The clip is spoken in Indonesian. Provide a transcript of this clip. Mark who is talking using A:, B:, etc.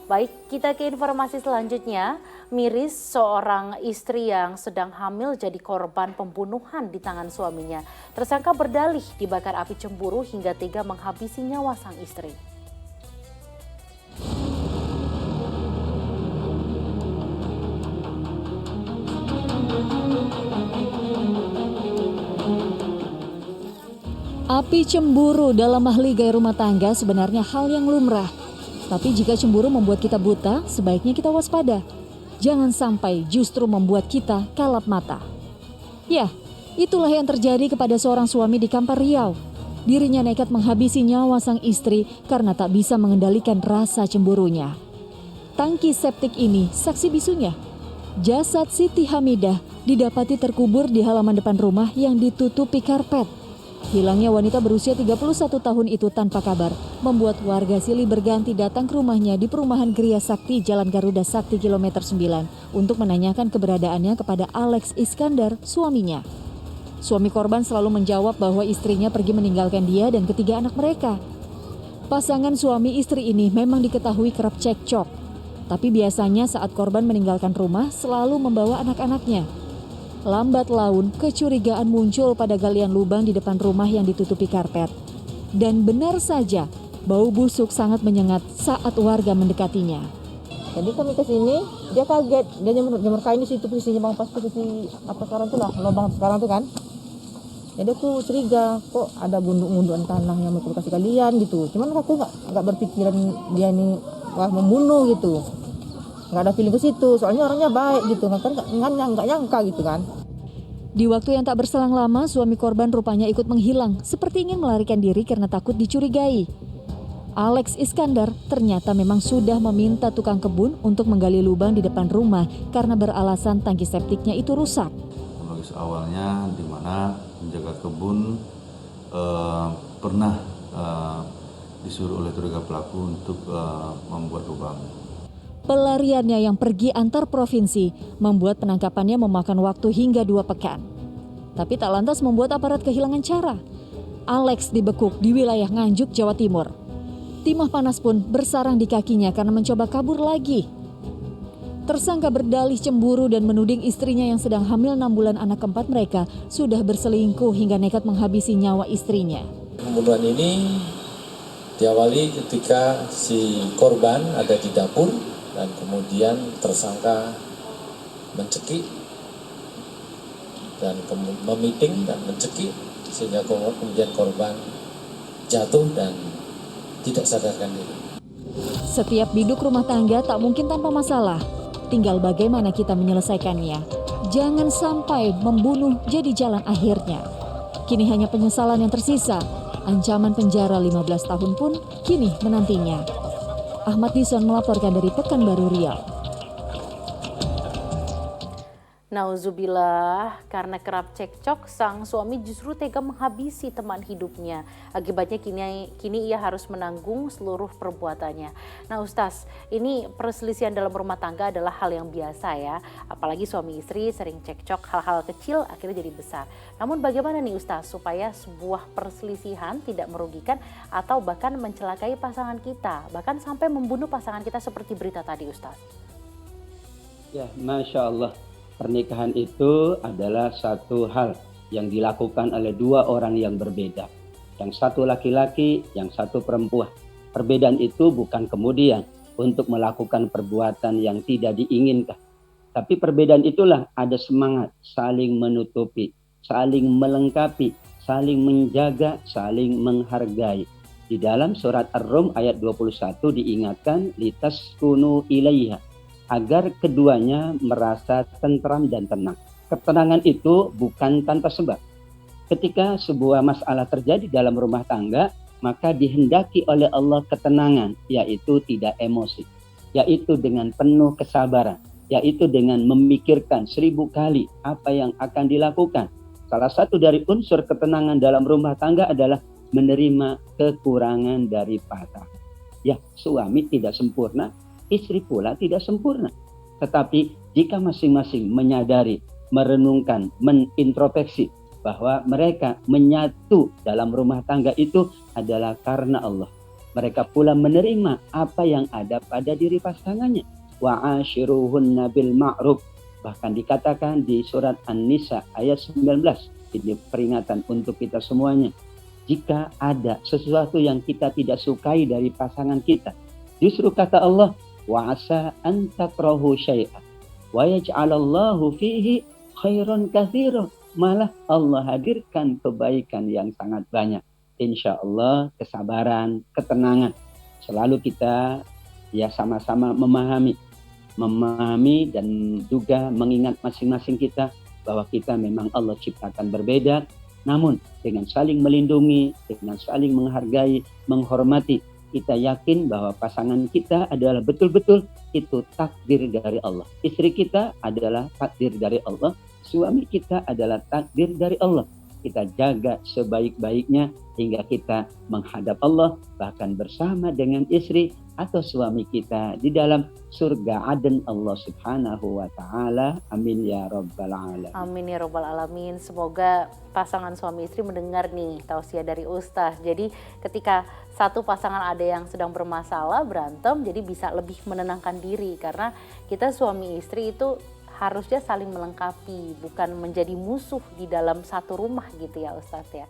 A: Baik, kita ke informasi selanjutnya. Miris seorang istri yang sedang hamil jadi korban pembunuhan di tangan suaminya. Tersangka berdalih dibakar api cemburu hingga tega menghabisi nyawa sang istri.
B: Api cemburu dalam mahligai rumah tangga sebenarnya hal yang lumrah. Tapi jika cemburu membuat kita buta, sebaiknya kita waspada. Jangan sampai justru membuat kita kalap mata. Ya, itulah yang terjadi kepada seorang suami di Kampar Riau. Dirinya nekat menghabisi nyawa sang istri karena tak bisa mengendalikan rasa cemburunya. Tangki septik ini saksi bisunya. Jasad Siti Hamidah didapati terkubur di halaman depan rumah yang ditutupi karpet. Hilangnya wanita berusia 31 tahun itu tanpa kabar membuat warga silih berganti datang ke rumahnya di perumahan Gria Sakti Jalan Garuda Sakti kilometer 9 untuk menanyakan keberadaannya kepada Alex Iskandar, suaminya. Suami korban selalu menjawab bahwa istrinya pergi meninggalkan dia dan ketiga anak mereka. Pasangan suami istri ini memang diketahui kerap cekcok, tapi biasanya saat korban meninggalkan rumah selalu membawa anak-anaknya. Lambat laun, kecurigaan muncul pada galian lubang di depan rumah yang ditutupi karpet. Dan benar saja, bau busuk sangat menyengat saat warga mendekatinya.
C: Jadi kami ke sini, dia kaget, dia nyemur kain di situ posisinya bang, pas posisi apa sekarang tuh lah, lubang sekarang tuh kan. Jadi aku curiga, kok ada gundukan tanah yang mau kasih kalian gitu. Cuman aku nggak berpikiran dia ini wah membunuh gitu. Nggak ada feeling ke situ, soalnya orangnya baik gitu, kan nggak nyangka gitu kan.
B: Di waktu yang tak berselang lama, suami korban rupanya ikut menghilang, seperti ingin melarikan diri karena takut dicurigai. Alex Iskandar ternyata memang sudah meminta tukang kebun untuk menggali lubang di depan rumah karena beralasan tangki septiknya itu rusak.
D: Kronologis awalnya di mana penjaga kebun pernah disuruh oleh terduga pelaku untuk membuat lubang.
B: Pelariannya yang pergi antar provinsi membuat penangkapannya memakan waktu hingga 2 pekan. Tapi tak lantas membuat aparat kehilangan cara. Alex dibekuk di wilayah Nganjuk, Jawa Timur. Timah panas pun bersarang di kakinya karena mencoba kabur lagi. Tersangka berdalih cemburu dan menuding istrinya yang sedang hamil 6 bulan anak keempat mereka sudah berselingkuh hingga nekat menghabisi nyawa istrinya.
E: Pembunuhan ini diawali ketika si korban ada di dapur dan kemudian tersangka mencekik dan memiting dan mencekik sehingga kemudian korban jatuh dan tidak sadarkan diri.
B: Setiap biduk rumah tangga tak mungkin tanpa masalah. Tinggal bagaimana kita menyelesaikannya. Jangan sampai membunuh jadi jalan akhirnya. Kini hanya penyesalan yang tersisa. Ancaman penjara 15 tahun pun kini menantinya. Ahmad Dison melaporkan dari Pekanbaru Riau.
A: Nauzubillah, karena kerap cekcok, sang suami justru tega menghabisi teman hidupnya. Akibatnya kini ia harus menanggung seluruh perbuatannya. Nah Ustaz, ini perselisihan dalam rumah tangga adalah hal yang biasa ya. Apalagi suami istri sering cekcok, hal-hal kecil akhirnya jadi besar. Namun bagaimana nih Ustaz supaya sebuah perselisihan tidak merugikan atau bahkan mencelakai pasangan kita, bahkan sampai membunuh pasangan kita seperti berita tadi Ustaz?
F: Ya, Masya Allah. Pernikahan itu adalah satu hal yang dilakukan oleh dua orang yang berbeda. Yang satu laki-laki, yang satu perempuan. Perbedaan itu bukan kemudian untuk melakukan perbuatan yang tidak diinginkan. Tapi perbedaan itulah ada semangat saling menutupi, saling melengkapi, saling menjaga, saling menghargai. Di dalam surat Ar-Rum ayat 21 diingatkan litaskunu ilaiha, agar keduanya merasa tentram dan tenang. Ketenangan itu bukan tanpa sebab. Ketika sebuah masalah terjadi dalam rumah tangga, maka dihendaki oleh Allah ketenangan, yaitu tidak emosi, yaitu dengan penuh kesabaran, yaitu dengan memikirkan 1000 kali apa yang akan dilakukan. Salah satu dari unsur ketenangan dalam rumah tangga adalah menerima kekurangan dari pasangan. Ya, suami tidak sempurna, istri pula tidak sempurna. Tetapi jika masing-masing menyadari, merenungkan, menintrospeksi bahwa mereka menyatu dalam rumah tangga itu adalah karena Allah. Mereka pula menerima apa yang ada pada diri pasangannya. Wa ashiruhunna bil ma'ruf. Bahkan dikatakan di surat An-Nisa ayat 19. Ini peringatan untuk kita semuanya. Jika ada sesuatu yang kita tidak sukai dari pasangan kita, justru kata Allah, wa asa an takrahu syai'an wa yaj'alallahu fihi khairan katsiran. Malah Allah hadirkan kebaikan yang sangat banyak. Insya Allah kesabaran, ketenangan. Selalu kita ya sama-sama memahami dan juga mengingat masing-masing kita bahwa kita memang Allah ciptakan berbeda. Namun dengan saling melindungi, dengan saling menghargai, menghormati, kita yakin bahwa pasangan kita adalah betul-betul itu takdir dari Allah. Istri kita adalah takdir dari Allah. Suami kita adalah takdir dari Allah. Kita jaga sebaik-baiknya hingga kita menghadap Allah, bahkan bersama dengan istri atau suami kita di dalam surga Aden Allah Subhanahu wa taala. Amin ya rabbal alamin.
A: Amin ya rabbal alamin. Semoga pasangan suami istri mendengar nih tausiah dari Ustaz. Jadi ketika satu pasangan ada yang sedang bermasalah, berantem, jadi bisa lebih menenangkan diri karena kita suami istri itu harusnya saling melengkapi, bukan menjadi musuh di dalam satu rumah gitu ya Ustaz ya.